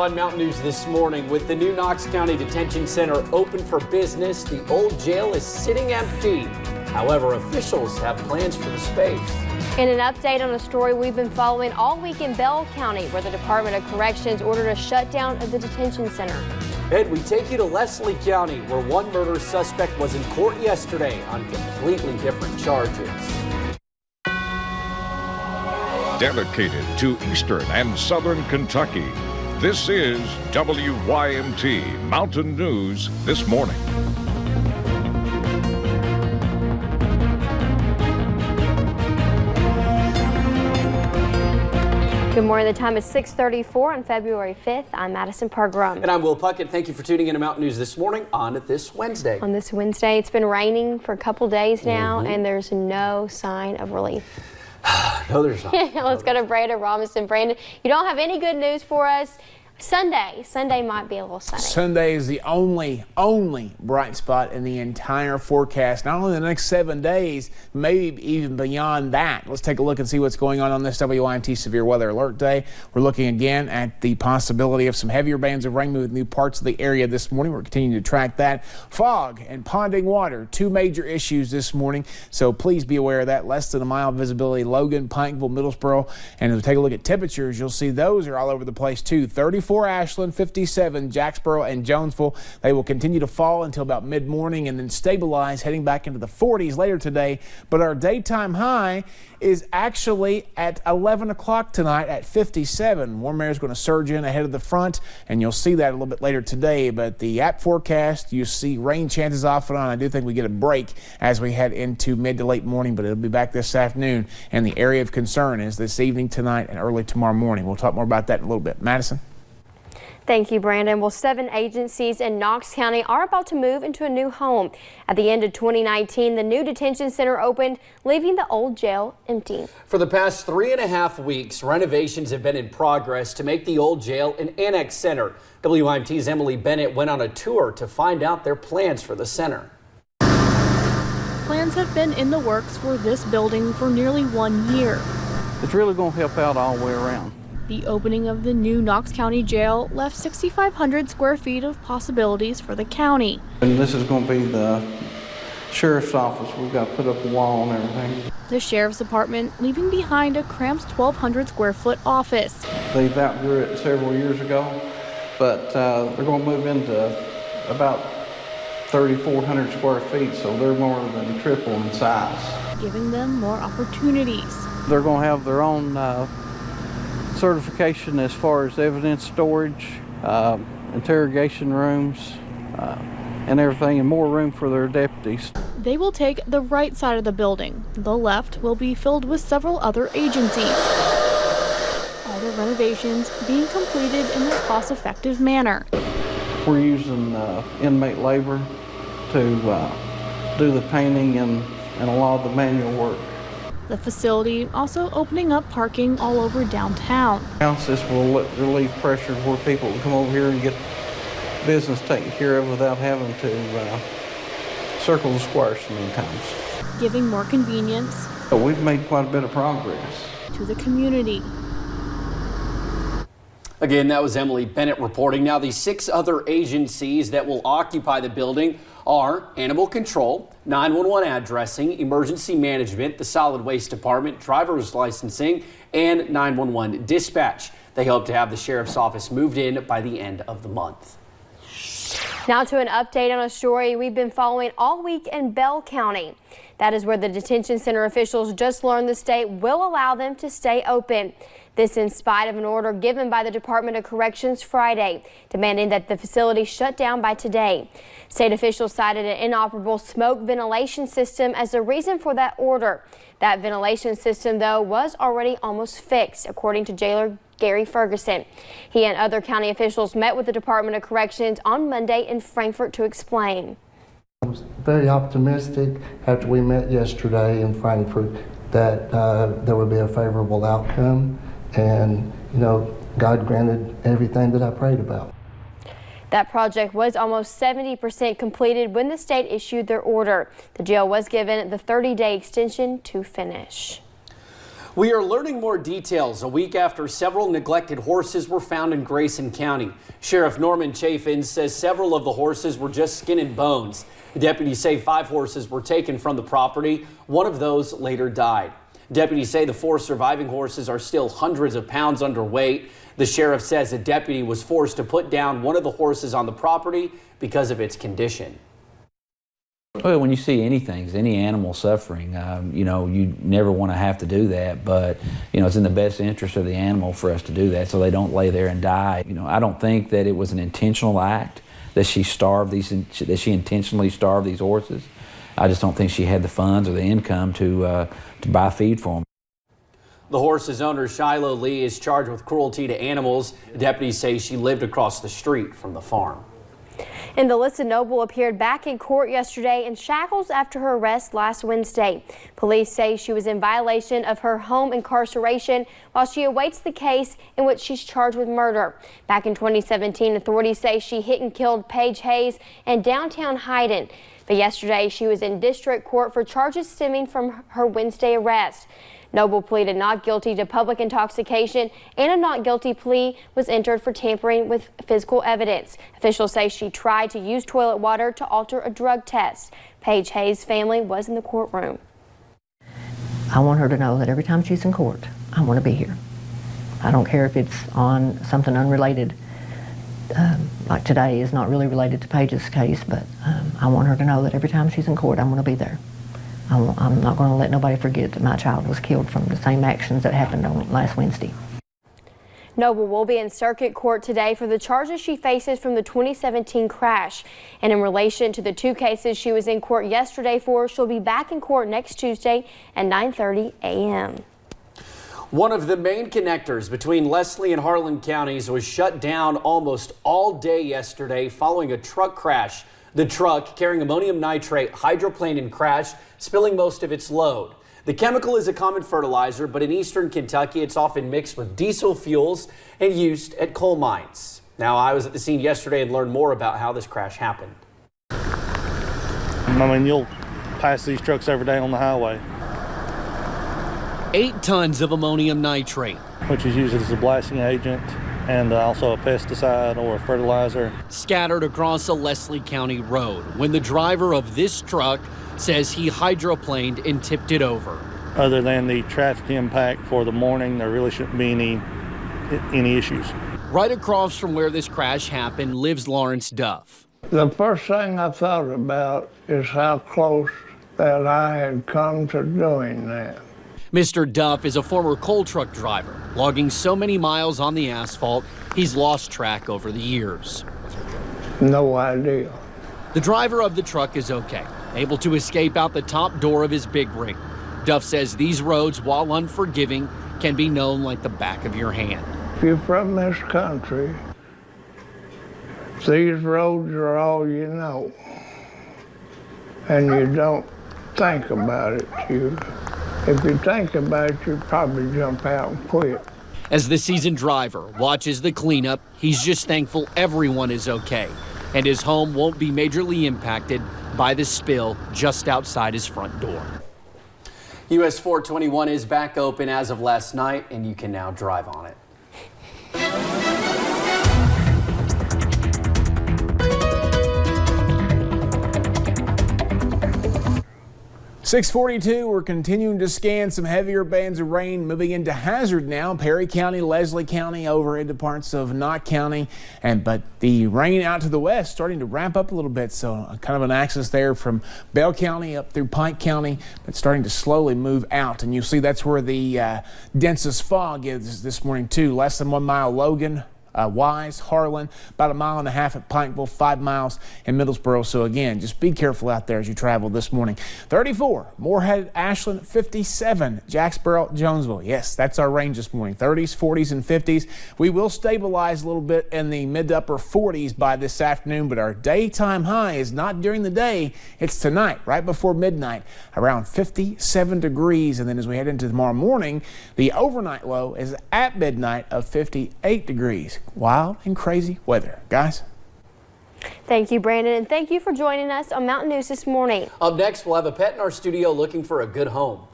fun mountain news this morning. With the new Knox County Detention Center open for business, the old jail is sitting empty. However, officials have plans for the space. In an update on a story we've been following all week in Bell County, where the Department of Corrections ordered a shutdown of the detention center. And we take you to Leslie County, where one murder suspect was in court yesterday on completely different charges. Dedicated to Eastern and Southern Kentucky, this is WYMT Mountain News This Morning. Good morning. The time is 6:34 on February 5th. I'm Madison Pargrum. And I'm Will Puckett. Thank you for tuning in to Mountain News This Morning on this Wednesday. On this Wednesday, it's been raining for a couple days now, and there's no sign of relief. No, there's not. Let's go to Brandon Robinson. Brandon, you don't have any good news for us. Sunday might be a little sunny. Sunday is the only bright spot in the entire forecast. Not only the next 7 days, maybe even beyond that. Let's take a look and see what's going on this WYMT Severe Weather Alert Day. We're looking again at the possibility of some heavier bands of rain moving through parts of the area this morning. We're continuing to track that. Fog and ponding water, two major issues this morning. So please be aware of that. Less than a mile visibility, Logan, Pikeville, Middlesboro. And if we take a look at temperatures, you'll see those are all over the place too. 34 Ashland, 57 Jacksboro and Jonesville. They will continue to fall until about mid-morning and then stabilize, heading back into the 40s later today. But our daytime high is actually at 11 o'clock tonight at 57. Warm air is going to surge in ahead of the front, and you'll see that a little bit later today. But the app forecast, you see rain chances off and on. I do think we get a break as we head into mid to late morning, but it'll be back this afternoon. And the area of concern is this evening, tonight, and early tomorrow morning. We'll talk more about that in a little bit. Madison? Thank you, Brandon. Well, 7 agencies in Knox County are about to move into a new home. At the end of 2019, the new detention center opened, leaving the old jail empty. For the past 3.5 weeks, renovations have been in progress to make the old jail an annex center. WYMT's Emily Bennett went on a tour to find out their plans for the center. Plans have been in the works for this building for nearly 1 year. It's really going to help out all the way around. The opening of the new Knox County Jail left 6,500 square feet of possibilities for the county. And this is going to be the sheriff's office. We've got to put up a wall and everything. The sheriff's department leaving behind a cramped 1,200 square foot office. They've outgrew it several years ago, but they're going to move into about 3,400 square feet, so they're more than triple in size. Giving them more opportunities. They're going to have their own certification as far as evidence storage, interrogation rooms, and everything, and more room for their deputies. They will take the right side of the building. The left will be filled with several other agencies. All the renovations being completed in a cost-effective manner. We're using inmate labor to do the painting and a lot of the manual work. The facility also opening up parking all over downtown. This will relieve pressure where people can come over here and get business taken care of without having to circle the square so many times. Giving more convenience. But we've made quite a bit of progress. To the community. Again, that was Emily Bennett reporting. Now, the 6 other agencies that will occupy the building are Animal Control, 911 Addressing, Emergency Management, the Solid Waste Department, Driver's Licensing, and 911 Dispatch. They hope to have the Sheriff's Office moved in by the end of the month. Now to an update on a story we've been following all week in Bell County. That is where the detention center officials just learned the state will allow them to stay open. This in spite of an order given by the Department of Corrections Friday, demanding that the facility shut down by today. State officials cited an inoperable smoke ventilation system as the reason for that order. That ventilation system, though, was already almost fixed, according to jailer Gary Ferguson. He and other county officials met with the Department of Corrections on Monday in Frankfort to explain. I was very optimistic after we met yesterday in Frankfort that there would be a favorable outcome. And, you know, God granted everything that I prayed about. That project was almost 70% completed when the state issued their order. The jail was given the 30-day extension to finish. We are learning more details a week after several neglected horses were found in Grayson County. Sheriff Norman Chafin says several of the horses were just skin and bones. Deputies say 5 horses were taken from the property. One of those later died. Deputies say the 4 surviving horses are still hundreds of pounds underweight. The sheriff says a deputy was forced to put down one of the horses on the property because of its condition. Well, when you see anything, any animal suffering, you know, you never want to have to do that, but, you know, it's in the best interest of the animal for us to do that so they don't lay there and die. You know, I don't think that it was an intentional act, that she intentionally starved these horses. I just don't think she had the funds or the income to buy feed for them. The horse's owner, Shiloh Lee, is charged with cruelty to animals. Deputies say she lived across the street from the farm. And Alyssa Noble appeared back in court yesterday in shackles after her arrest last Wednesday. Police say she was in violation of her home incarceration while she awaits the case in which she's charged with murder. Back in 2017, authorities say she hit and killed Paige Hayes in downtown Hyden. But yesterday, she was in district court for charges stemming from her Wednesday arrest. Noble pleaded not guilty to public intoxication, and a not guilty plea was entered for tampering with physical evidence. Officials say she tried to use toilet water to alter a drug test. Paige Hayes' family was in the courtroom. I want her to know that every time she's in court, I want to be here. I don't care if it's on something unrelated. Like today is not really related to Paige's case, but I want her to know that every time she's in court, I'm going to be there. I'm not going to let nobody forget that my child was killed from the same actions that happened on last Wednesday. Noble will be in circuit court today for the charges she faces from the 2017 crash. And in relation to the 2 cases she was in court yesterday for, she'll be back in court next Tuesday at 9:30 a.m. One of the main connectors between Leslie and Harlan counties was shut down almost all day yesterday following a truck crash. The truck carrying ammonium nitrate hydroplaned and crashed, spilling most of its load. The chemical is a common fertilizer, but in eastern Kentucky, it's often mixed with diesel fuels and used at coal mines. Now, I was at the scene yesterday and learned more about how this crash happened. I mean, you'll pass these trucks every day on the highway. 8 tons of ammonium nitrate, which is used as a blasting agent and also a pesticide or a fertilizer, scattered across a Leslie County road when the driver of this truck says he hydroplaned and tipped it over. Other than the traffic impact for the morning, there really shouldn't be any issues. Right across from where this crash happened lives Lawrence Duff. The first thing I thought about is how close that I had come to doing that. Mr. Duff is a former coal truck driver, logging so many miles on the asphalt, he's lost track over the years. No idea. The driver of the truck is okay, able to escape out the top door of his big rig. Duff says these roads, while unforgiving, can be known like the back of your hand. If you're from this country, these roads are all you know. And you don't think about it. If you think about it, you'd probably jump out and quit. As the seasoned driver watches the cleanup, he's just thankful everyone is okay, and his home won't be majorly impacted by the spill just outside his front door. US 421 is back open as of last night, and you can now drive on it. 642, we're continuing to scan some heavier bands of rain moving into hazard now. Perry County, Leslie County, over into parts of Knox County. But the rain out to the west starting to ramp up a little bit. So kind of an axis there from Bell County up through Pike County, but starting to slowly move out. And you'll see that's where the densest fog is this morning too. Less than 1 mile Logan, Wise, Harlan, about 1.5 miles at Pikeville, 5 miles in Middlesboro. So again, just be careful out there as you travel this morning. 34, Moorhead, Ashland, 57, Jacksboro, Jonesville. Yes, that's our range this morning. 30s, 40s, and 50s. We will stabilize a little bit in the mid to upper 40s by this afternoon, but our daytime high is not during the day. It's tonight, right before midnight, around 57 degrees. And then as we head into tomorrow morning, the overnight low is at midnight of 58 degrees. Wild and crazy weather, guys. Thank you, Brandon, and thank you for joining us on Mountain News this morning. Up next, we'll have a pet in our studio looking for a good home.